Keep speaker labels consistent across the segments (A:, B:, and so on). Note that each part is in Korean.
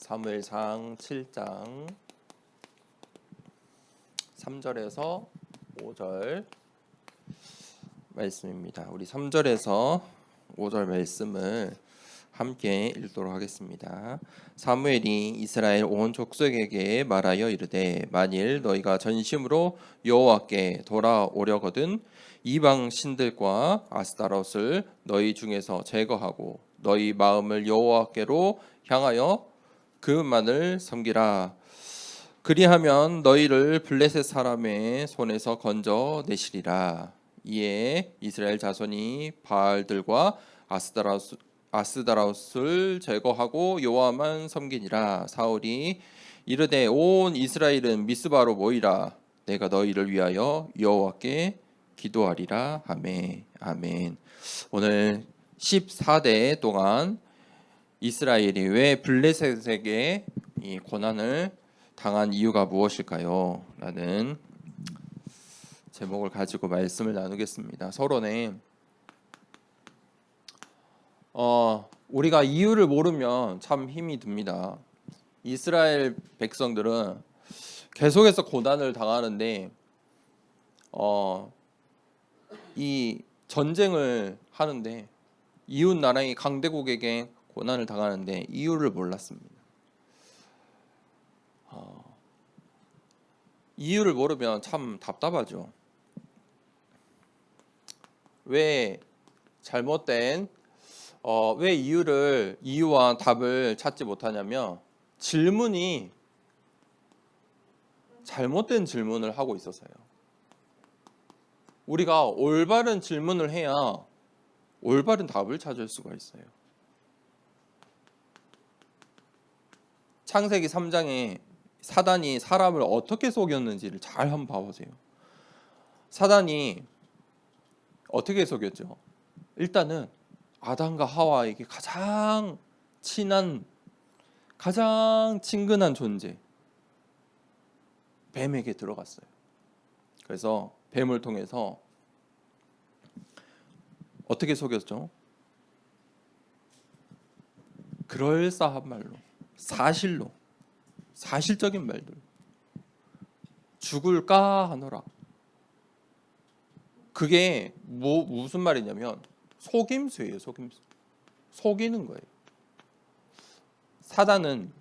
A: 사무엘상 7장 3절에서 5절 말씀입니다. 우리 3절에서 5절 말씀을 함께 읽도록 하겠습니다. 사무엘이 이스라엘 온 족속에게 말하여 이르되 만일 너희가 전심으로 여호와께 돌아오려거든 이방 신들과 아스타롯을 너희 중에서 제거하고 너희 마음을 여호와께로 향하여 그만을 섬기라. 그리하면 너희를 블레셋 사람의 손에서 건져 내시리라. 이에 이스라엘 자손이 바알들과 아스다롯을 제거하고 여호와만 섬기니라. 사울이 이르되 온 이스라엘은 미스바로 모이라. 내가 너희를 위하여 여호와께 기도하리라 하매. 아멘. 오늘 14대 동안 이스라엘이 왜 블레셋에게 이 고난을 당한 이유가 무엇일까요? 라는 제목을 가지고 말씀을 나누겠습니다. 서론에 우리가 이유를 모르면 참 힘이 듭니다. 이스라엘 백성들은 계속해서 고난을 당하는데 이 전쟁을 하는데 이웃 나라의 강대국에게 고난을 당하는데 이유를 몰랐습니다. 이유를 모르면 참 답답하죠. 왜 잘못된 왜 이유와 답을 찾지 못하냐면 질문이 잘못된 질문을 하고 있어서요. 우리가 올바른 질문을 해야 올바른 답을 찾을 수가 있어요. 창세기 3장에 사단이 사람을 어떻게 속였는지를 잘 한번 봐보세요. 사단이 어떻게 속였죠? 일단은 아담과 하와에게 가장 친한, 가장 친근한 존재 뱀에게 들어갔어요. 그래서 뱀을 통해서 어떻게 속였죠? 그럴싸한 말로, 사실적인 말들, 죽을까 하노라. 그게 무슨 말이냐면 속임수예요. 속임수. 속이는 거예요. 사단은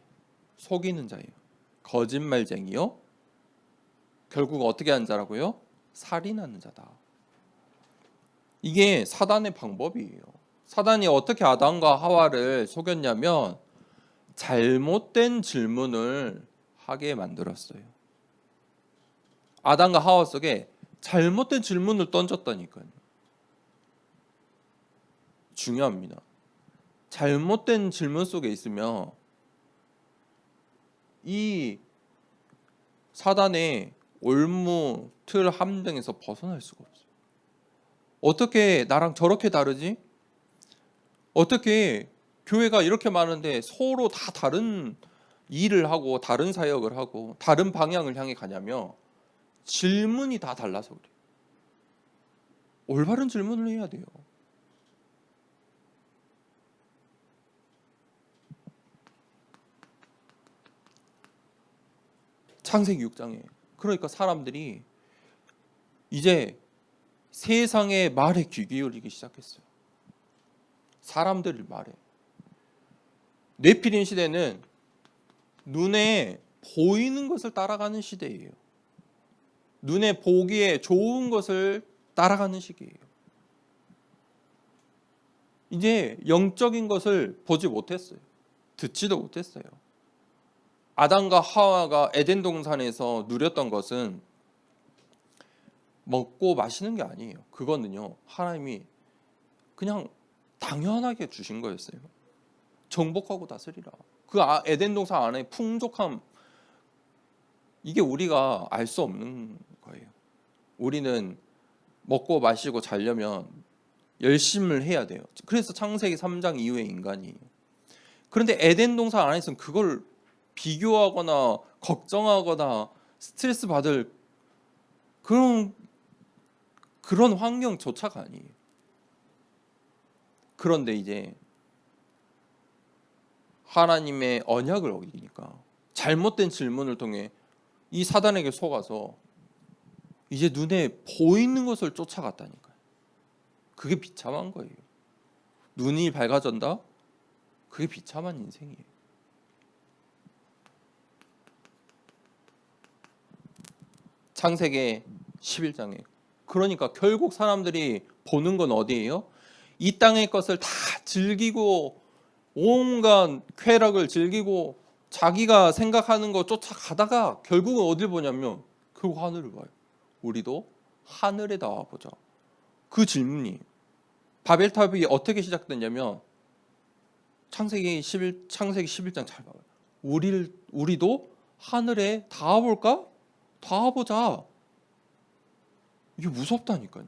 A: 속이는 자예요. 거짓말쟁이요. 결국 어떻게 한 자라고요? 살인하는 자다. 이게 사단의 방법이에요. 사단이 어떻게 아담과 하와를 속였냐면 잘못된 질문을 하게 만들었어요. 아담과 하와 속에 잘못된 질문을 던졌다니까요. 중요합니다. 잘못된 질문 속에 있으면 이 사단의 올무 틀 함정에서 벗어날 수가 없어요. 어떻게 나랑 저렇게 다르지? 어떻게 교회가 이렇게 많은데 서로 다 다른 일을 하고 다른 사역을 하고 다른 방향을 향해 가냐면 질문이 다 달라서 그래요. 올바른 질문을 해야 돼요. 창세기 6장에 그러니까 사람들이 이제 세상의 말에 귀 기울이기 시작했어요. 사람들 말에. 네피림 시대는 눈에 보이는 것을 따라가는 시대예요. 눈에 보기에 좋은 것을 따라가는 시기예요. 이제 영적인 것을 보지 못했어요. 듣지도 못했어요. 아담과 하와가 에덴 동산에서 누렸던 것은 먹고 마시는 게 아니에요. 그거는요, 하나님이 그냥 당연하게 주신 거였어요. 정복하고 다스리라. 그 에덴 동산 안에 풍족함, 이게 우리가 알 수 없는 거예요. 우리는 먹고 마시고 자려면 열심을 해야 돼요. 그래서 창세기 3장 이후의 인간이. 그런데 에덴 동산 안에서는 그걸 비교하거나 걱정하거나 스트레스 받을 그런 환경조차가 아니에요. 그런데 이제 하나님의 언약을 어기니까 잘못된 질문을 통해 이 사단에게 속아서 이제 눈에 보이는 것을 쫓아갔다니까요. 그게 비참한 거예요. 눈이 밝아졌다? 그게 비참한 인생이에요. 창세기 11장에 그러니까 결국 사람들이 보는 건 어디예요? 이 땅의 것을 다 즐기고 온갖 쾌락을 즐기고 자기가 생각하는 거 쫓아가다가 결국은 어딜 보냐면 그 하늘을 봐요. 우리도 하늘에 나와보자. 그 질문이 바벨탑이 어떻게 시작됐냐면 창세기 11장 잘 봐요. 우리도 하늘에 닿아볼까? 닿아보자. 이게 무섭다니까요.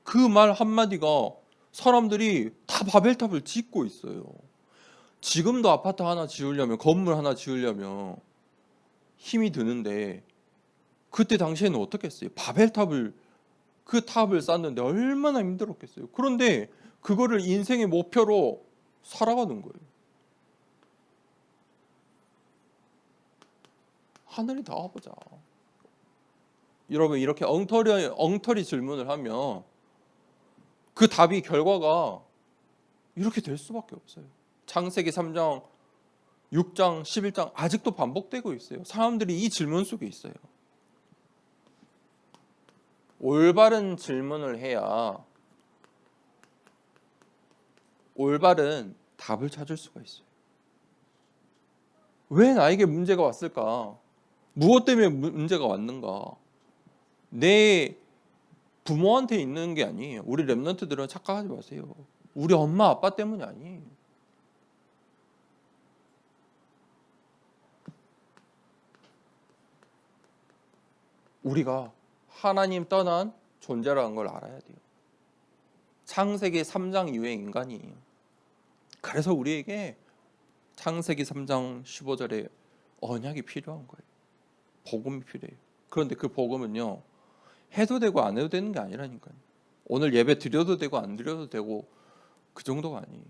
A: 그 말 한마디가 사람들이 다 바벨탑을 짓고 있어요. 지금도 아파트 하나 지으려면 건물 하나 지으려면 힘이 드는데 그때 당시에는 어떻게 했어요? 그 탑을 쌓는데 얼마나 힘들었겠어요. 그런데 그거를 인생의 목표로 살아가는 거예요. 하늘에 닿아보자. 여러분 이렇게 엉터리 질문을 하면 그 답이 결과가 이렇게 될 수밖에 없어요. 창세기 3장, 6장, 11장 아직도 반복되고 있어요. 사람들이 이 질문 속에 있어요. 올바른 질문을 해야 올바른 답을 찾을 수가 있어요. 왜 나에게 문제가 왔을까? 무엇 때문에 문제가 왔는가? 내 부모한테 있는 게 아니에요. 우리 랩런트들은 착각하지 마세요. 우리 엄마 아빠 때문이 아니에요. 우리가 하나님 떠난 존재라는 걸 알아야 돼요. 창세기 3장 이후의 인간이에요. 그래서 우리에게 창세기 3장 15절에 언약이 필요한 거예요. 복음이 필요해요. 그런데 그 복음은요, 해도 되고 안 해도 되는 게 아니라니까요. 오늘 예배 드려도 되고 안 드려도 되고 그 정도가 아니에요.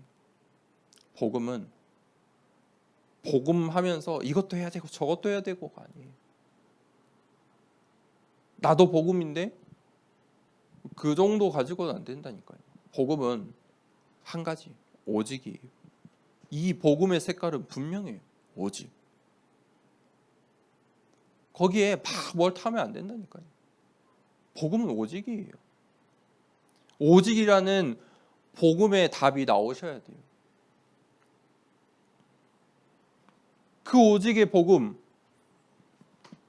A: 복음은 복음하면서 이것도 해야 되고 저것도 해야 되고가 아니에요. 나도 복음인데 그 정도 가지고는 안 된다니까요. 복음은 한 가지, 오직이에요. 이 복음의 색깔은 분명해요. 오직. 거기에 막 뭘 타면 안 된다니까요. 복음은 오직이에요. 오직이라는 복음의 답이 나오셔야 돼요. 그 오직의 복음,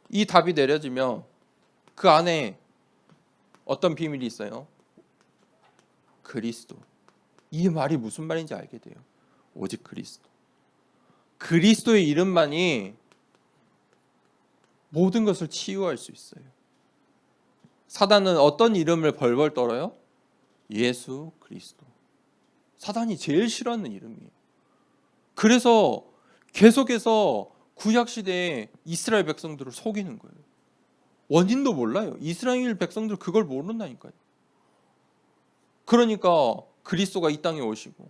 A: 이 답이 내려지면 그 안에 어떤 비밀이 있어요? 그리스도. 이 말이 무슨 말인지 알게 돼요. 오직 그리스도. 그리스도의 이름만이 모든 것을 치유할 수 있어요. 사단은 어떤 이름을 벌벌 떨어요? 예수 그리스도. 사단이 제일 싫어하는 이름이에요. 그래서 계속해서 구약 시대에 이스라엘 백성들을 속이는 거예요. 원인도 몰라요. 이스라엘 백성들 그걸 모른다니까요. 그러니까 그리스도가 이 땅에 오시고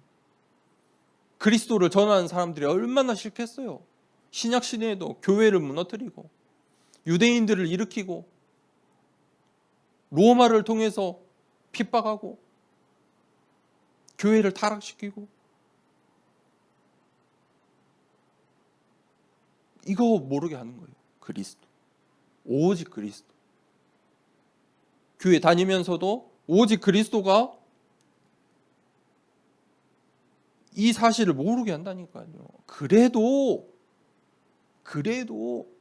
A: 그리스도를 전하는 사람들이 얼마나 싫겠어요. 신약 시대에도 교회를 무너뜨리고 유대인들을 일으키고 로마를 통해서 핍박하고 교회를 타락시키고 이거 모르게 하는 거예요. 그리스도. 오직 그리스도. 교회 다니면서도 오직 그리스도가 이 사실을 모르게 한다니까요. 그래도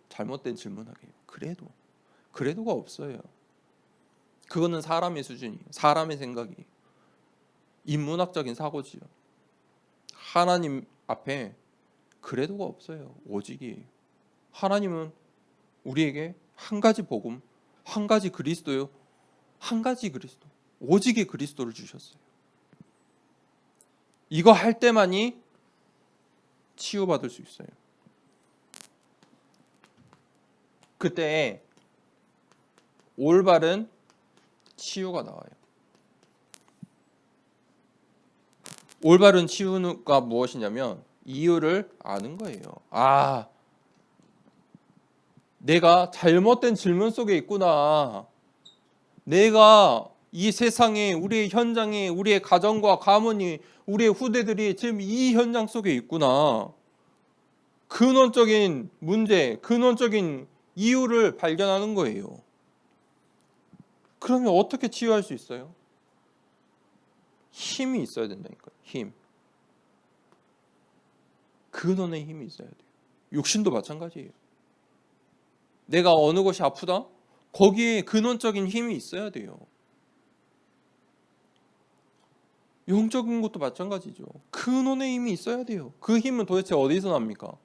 A: 잘못된 질문하게요. 그래도가 없어요. 그거는 사람의 수준이에요. 사람의 생각이 인문학적인 사고지요. 하나님 앞에 그래도가 없어요. 오직이에요. 하나님은 우리에게 한 가지 복음, 한 가지 그리스도요. 한 가지 그리스도, 오직의 그리스도를 주셨어요. 이거 할 때만이 치유받을 수 있어요. 그때 올바른 치유가 나와요. 올바른 치유가 무엇이냐면 이유를 아는 거예요. 아, 내가 잘못된 질문 속에 있구나. 내가 이 세상에, 우리의 현장에, 우리의 가정과 가문이, 우리의 후대들이 지금 이 현장 속에 있구나. 근원적인 문제, 근원적인 이유를 발견하는 거예요. 그러면 어떻게 치유할 수 있어요? 힘이 있어야 된다니까요. 힘. 근원의 힘이 있어야 돼요. 육신도 마찬가지예요. 내가 어느 곳이 아프다? 거기에 근원적인 힘이 있어야 돼요. 영적인 것도 마찬가지죠. 근원의 힘이 있어야 돼요. 그 힘은 도대체 어디서 납니까?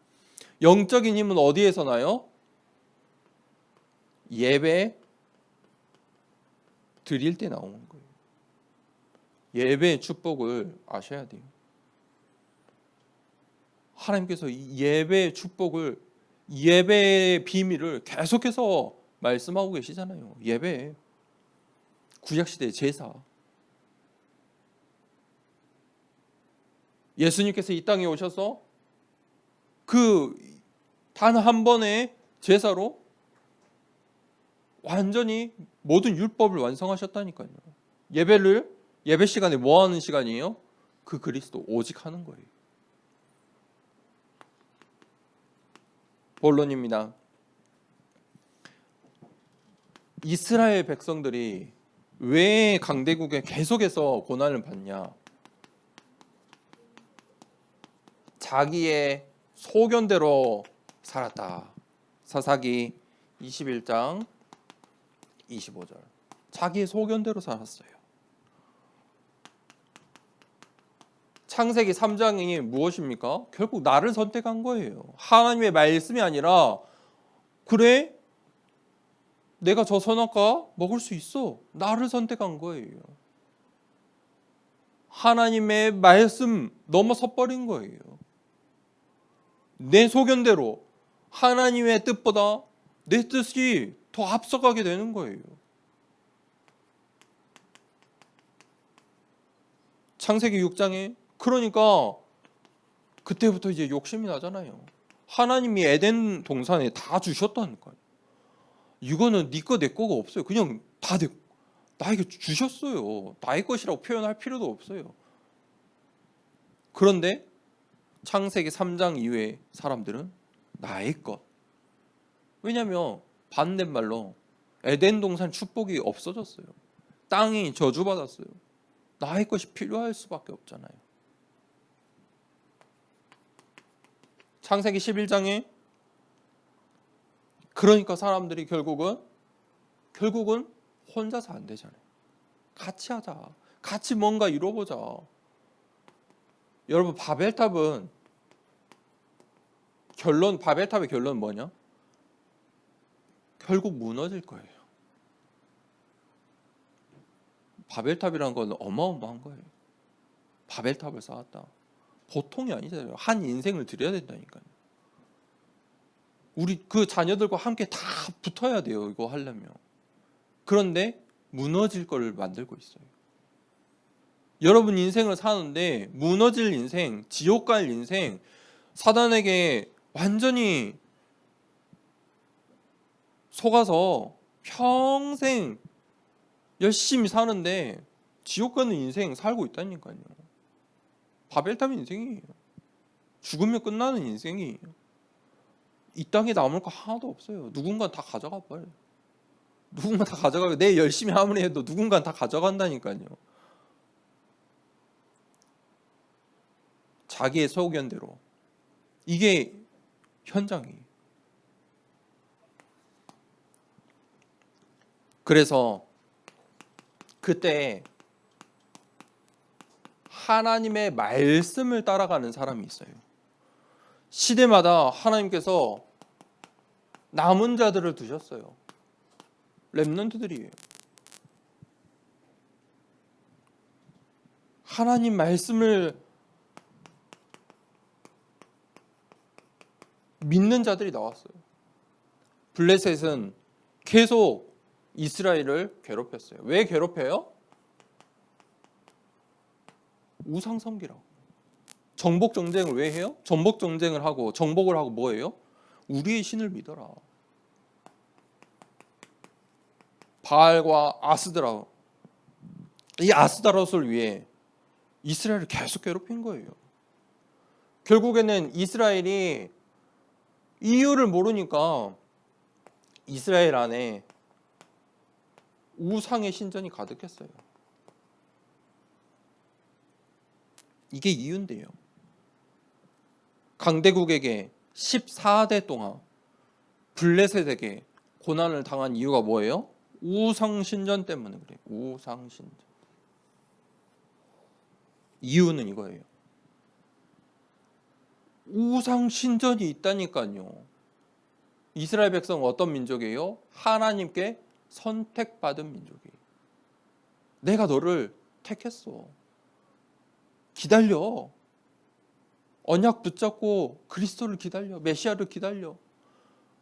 A: 영적인 힘은 어디에서 나요? 예배 드릴 때 나오는 거예요. 예배의 축복을 아셔야 돼요. 하나님께서 이 예배의 축복을, 예배의 비밀을 계속해서 말씀하고 계시잖아요. 예배, 구약시대의 제사. 예수님께서 이 땅에 오셔서 그 단 한 번의 제사로 완전히 모든 율법을 완성하셨다니까요. 예배 시간에 뭐 하는 시간이에요? 그 그리스도 오직 하는 거예요. 본론입니다. 이스라엘 백성들이 왜 강대국에 계속해서 고난을 받냐? 자기의 소견대로 살았다. 사사기 21장 25절. 자기의 소견대로 살았어요. 창세기 3장이 무엇입니까? 결국 나를 선택한 거예요. 하나님의 말씀이 아니라, 그래? 내가 저 선악과 먹을 수 있어. 나를 선택한 거예요. 하나님의 말씀 넘어서 버린 거예요. 내 소견대로 하나님의 뜻보다 내 뜻이 더 앞서가게 되는 거예요. 창세기 6장에 그러니까 그때부터 이제 욕심이 나잖아요. 하나님이 에덴 동산에 다 주셨다니까요. 이거는 네 거 내 거가 없어요. 그냥 다 나에게 주셨어요. 나의 것이라고 표현할 필요도 없어요. 그런데 창세기 3장 이후에 사람들은 나의 것. 왜냐하면 반대말로 에덴 동산 축복이 없어졌어요. 땅이 저주받았어요. 나의 것이 필요할 수밖에 없잖아요. 창세기 11장에 그러니까 사람들이 결국은 혼자서 안 되잖아요. 같이 하자. 같이 뭔가 이뤄보자. 여러분, 바벨탑의 결론은 뭐냐? 결국 무너질 거예요. 바벨탑이라는 건 어마어마한 거예요. 바벨탑을 쌓았다. 보통이 아니잖아요. 한 인생을 들여야 된다니까요. 우리 그 자녀들과 함께 다 붙어야 돼요. 이거 하려면. 그런데 무너질 걸 만들고 있어요. 여러분 인생을 사는데 무너질 인생, 지옥 갈 인생, 사단에게 완전히 속아서 평생 열심히 사는데 지옥 가는 인생 살고 있다니까요. 바벨탑 인생이에요. 죽으면 끝나는 인생이에요. 이 땅에 남을 거 하나도 없어요. 누군가 다 가져가 버려요. 누군가 다 가져가고, 내 열심히 아무리 해도 누군가 다 가져간다니까요. 자기의 소견대로. 이게 현장이에요. 그래서 그때 하나님의 말씀을 따라가는 사람이 있어요. 시대마다 하나님께서 남은 자들을 두셨어요. 렘넌트들이에요. 하나님 말씀을 믿는 자들이 나왔어요. 블레셋은 계속 이스라엘을 괴롭혔어요. 왜 괴롭혀요? 우상 섬기라고. 정복 전쟁을 왜 해요? 정복 전쟁을 하고 정복을 하고 뭐예요? 우리의 신을 믿어라. 바알과 아스드라, 이 아스다롯을 위해 이스라엘을 계속 괴롭힌 거예요. 결국에는 이스라엘이 이유를 모르니까 이스라엘 안에 우상의 신전이 가득했어요. 이게 이유인데요. 강대국에게 14대 동안 블레셋에게 고난을 당한 이유가 뭐예요? 우상신전 때문에 그래요. 우상신전. 이유는 이거예요. 우상신전이 있다니까요. 이스라엘 백성은 어떤 민족이에요? 하나님께 선택받은 민족이에요. 내가 너를 택했어. 기다려. 언약 붙잡고 그리스도를 기다려. 메시아를 기다려.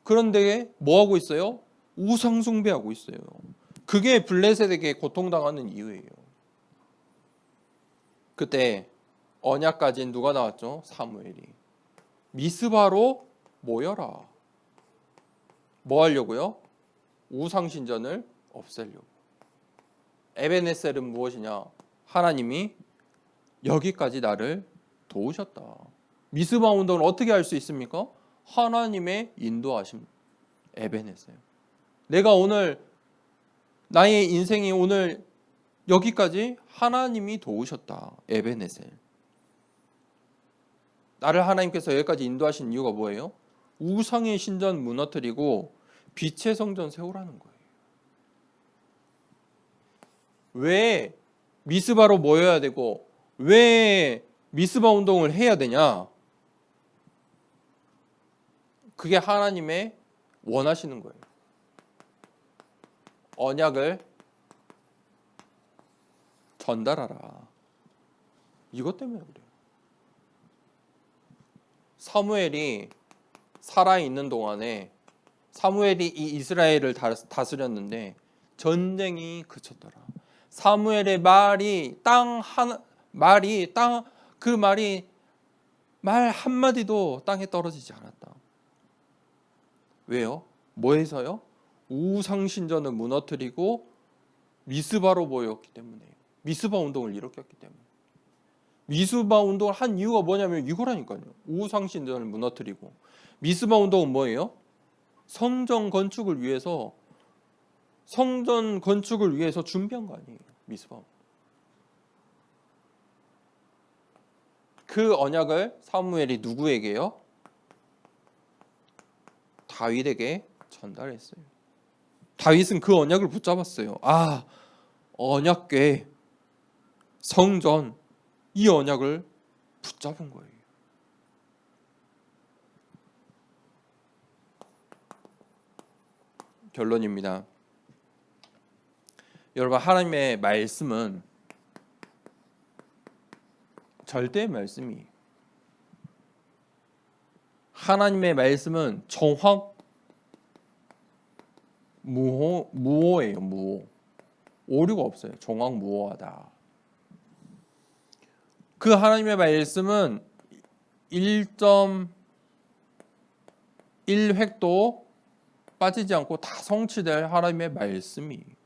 A: 그런데 뭐 하고 있어요? 우상 숭배하고 있어요. 그게 블레셋에게 고통당하는 이유예요. 그때 언약 가진 누가 나왔죠? 사무엘이. 미스바로 모여라. 뭐 하려고요? 우상신전을 없애려고. 에베네셀은 무엇이냐? 하나님이 여기까지 나를 도우셨다. 미스바 운동을 어떻게 할 수 있습니까? 하나님의 인도하심. 에베네셀. 내가 오늘 나의 인생이 오늘 여기까지 하나님이 도우셨다. 에베네셀. 나를 하나님께서 여기까지 인도하신 이유가 뭐예요? 우상의 신전 무너뜨리고 빛의 성전 세우라는 거예요. 왜 미스바로 모여야 되고 왜 미스바 운동을 해야 되냐? 그게 하나님의 원하시는 거예요. 언약을 전달하라. 이것 때문에 그래요. 사무엘이 살아있는 동안에 사무엘이 이 이스라엘을 다스렸는데 전쟁이 그쳤더라. 사무엘의 말이 말 한마디도 땅에 떨어지지 않았다. 왜요? 뭐해서요? 우상신전을 무너뜨리고 미스바로 모였기 때문에요. 미스바 운동을 일으켰기 때문에. 미스바 운동을 한 이유가 뭐냐면 이거라니까요. 우상신전을 무너뜨리고. 미스바 운동은 뭐예요? 성전 건축을 위해서 준비한 거 아니에요. 미스바. 그 언약을 사무엘이 누구에게요? 다윗에게 전달했어요. 다윗은 그 언약을 붙잡았어요. 언약궤, 성전, 이 언약을 붙잡은 거예요. 결론입니다. 여러분, 하나님의 말씀은 절대의 말씀이에요. 하나님의 말씀은 무호예요. 무호. 오류가 없어요. 정확무호하다. 그 하나님의 말씀은 1.1획도 빠지지 않고 다 성취될 하나님의 말씀이에요.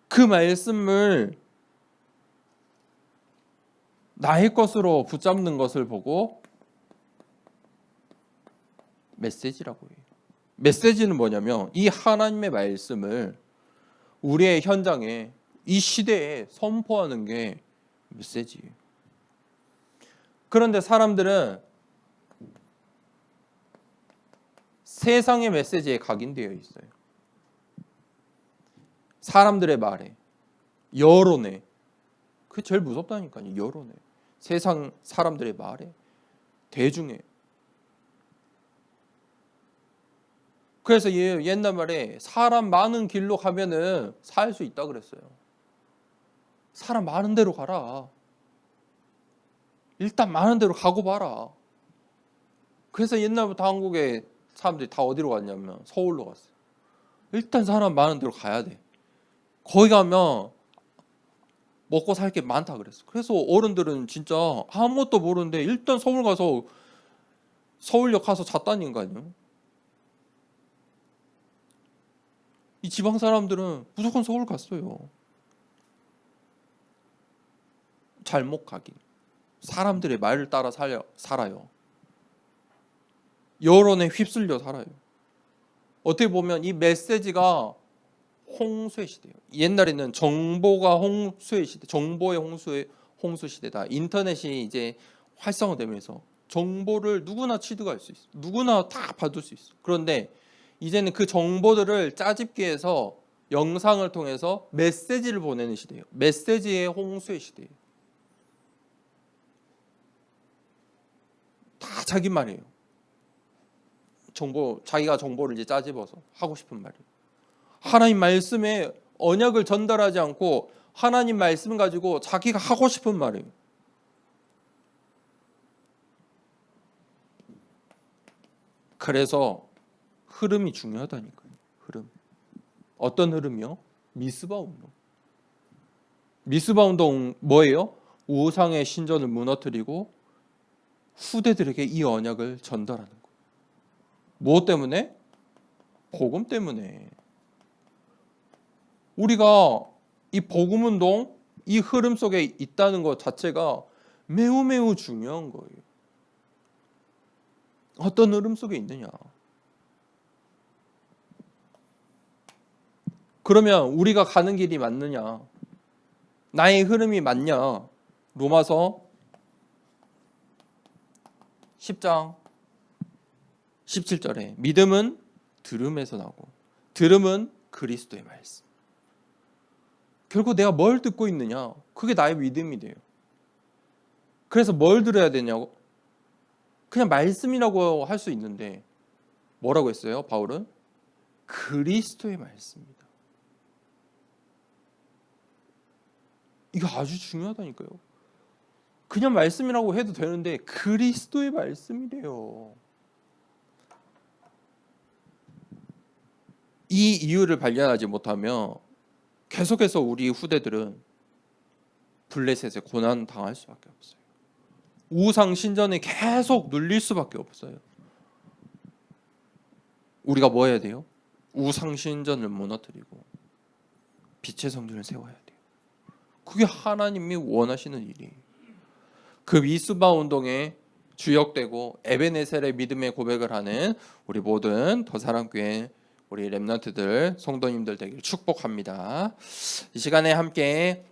A: 그 말씀을 나의 것으로 붙잡는 것을 보고 메시지라고 해요. 메시지는 뭐냐면 이 하나님의 말씀을 우리의 현장에 이 시대에 선포하는 게 메시지예요. 그런데 사람들은 세상의 메시지에 각인되어 있어요. 사람들의 말에, 여론에. 그게 제일 무섭다니까요. 여론에. 세상 사람들의 말에, 대중에. 그래서 옛날 말에 사람 많은 길로 가면은 살 수 있다 그랬어요. 사람 많은 데로 가라. 일단 많은 데로 가고 봐라. 그래서 옛날부터 한국에 사람들이 다 어디로 갔냐면 서울로 갔어요. 일단 사람 많은 데로 가야 돼. 거기 가면 먹고 살 게 많다 그랬어. 그래서 어른들은 진짜 아무것도 모르는데 일단 서울 가서 서울역 가서 잤다는 거 아니에요? 이 지방 사람들은 무조건 서울 갔어요. 잘못 가긴. 사람들의 말을 따라 살아요. 여론에 휩쓸려 살아요. 어떻게 보면 이 메시지가 홍수의 시대예요. 옛날에는 정보가 홍수의 시대, 정보의 홍수 시대다. 인터넷이 이제 활성화되면서 정보를 누구나 취득할 수 있어. 누구나 다 받을 수 있어. 그런데 이제는 그 정보들을 짜집기 해서 영상을 통해서 메시지를 보내는 시대예요. 메시지의 홍수의 시대예요. 다 자기 말이에요. 자기가 정보를 이제 짜집어서 하고 싶은 말이에요. 하나님 말씀에 언약을 전달하지 않고 하나님 말씀 가지고 자기가 하고 싶은 말이에요. 그래서 흐름이 중요하다니까요. 흐름. 어떤 흐름이요? 미스바 운동. 미스바 운동 뭐예요? 우상의 신전을 무너뜨리고 후대들에게 이 언약을 전달하는 거예요. 무엇 때문에? 복음 때문에. 우리가 이 복음 운동, 이 흐름 속에 있다는 것 자체가 매우 매우 중요한 거예요. 어떤 흐름 속에 있느냐? 그러면 우리가 가는 길이 맞느냐? 나의 흐름이 맞냐? 로마서 10장 17절에 믿음은 들음에서 나고 들음은 그리스도의 말씀. 결국 내가 뭘 듣고 있느냐? 그게 나의 믿음이 돼요. 그래서 뭘 들어야 되냐고? 그냥 말씀이라고 할 수 있는데 뭐라고 했어요? 바울은 그리스도의 말씀입니다. 이거 아주 중요하다니까요. 그냥 말씀이라고 해도 되는데 그리스도의 말씀이래요. 이 이유를 발견하지 못하면 계속해서 우리 후대들은 블레셋에 고난 당할 수밖에 없어요. 우상 신전에 계속 눌릴 수밖에 없어요. 우리가 뭐 해야 돼요? 우상 신전을 무너뜨리고 빛의 성전을 세워야 돼요. 그게 하나님이 원하시는 일이에요. 그 미스바 운동에 주역되고 에베네셀의 믿음의 고백을 하는 우리 모든 더사랑교회 우리 렘넌트들 성도님들 되기를 축복합니다. 이 시간에 함께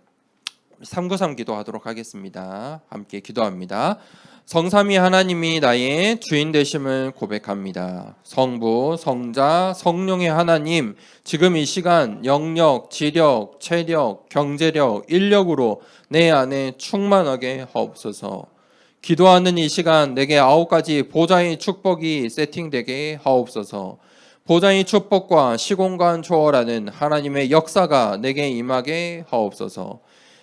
A: 393 기도하도록 하겠습니다. 함께 기도합니다. 성삼위 하나님이 나의 주인 되심을 고백합니다. 성부, 성자, 성령의 하나님, 지금 이 시간 영력, 지력, 체력, 경제력, 인력으로 내 안에 충만하게 하옵소서. 기도하는 이 시간 내게 9가지 보좌의 축복이 세팅되게 하옵소서. 보좌의 축복과 시공간 초월하는 하나님의 역사가 내게 임하게 하옵소서.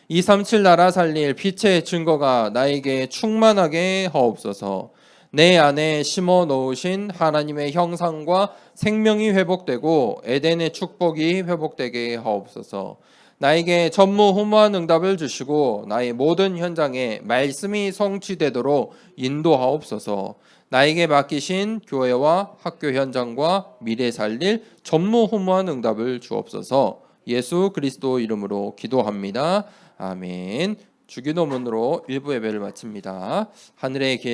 A: 237 나라 살릴 빛의 증거가 나에게 충만하게 하옵소서. 내 안에 심어 놓으신 하나님의 형상과 생명이 회복되고 에덴의 축복이 회복되게 하옵소서. 나에게 전무후무한 응답을 주시고 나의 모든 현장에 말씀이 성취되도록 인도하옵소서. 나에게 맡기신 교회와 학교 현장과 미래 살릴 전무후무한 응답을 주옵소서. 예수 그리스도 이름으로 기도합니다. 아멘. 주기도문으로 일부 예배를 마칩니다. 하늘에 계신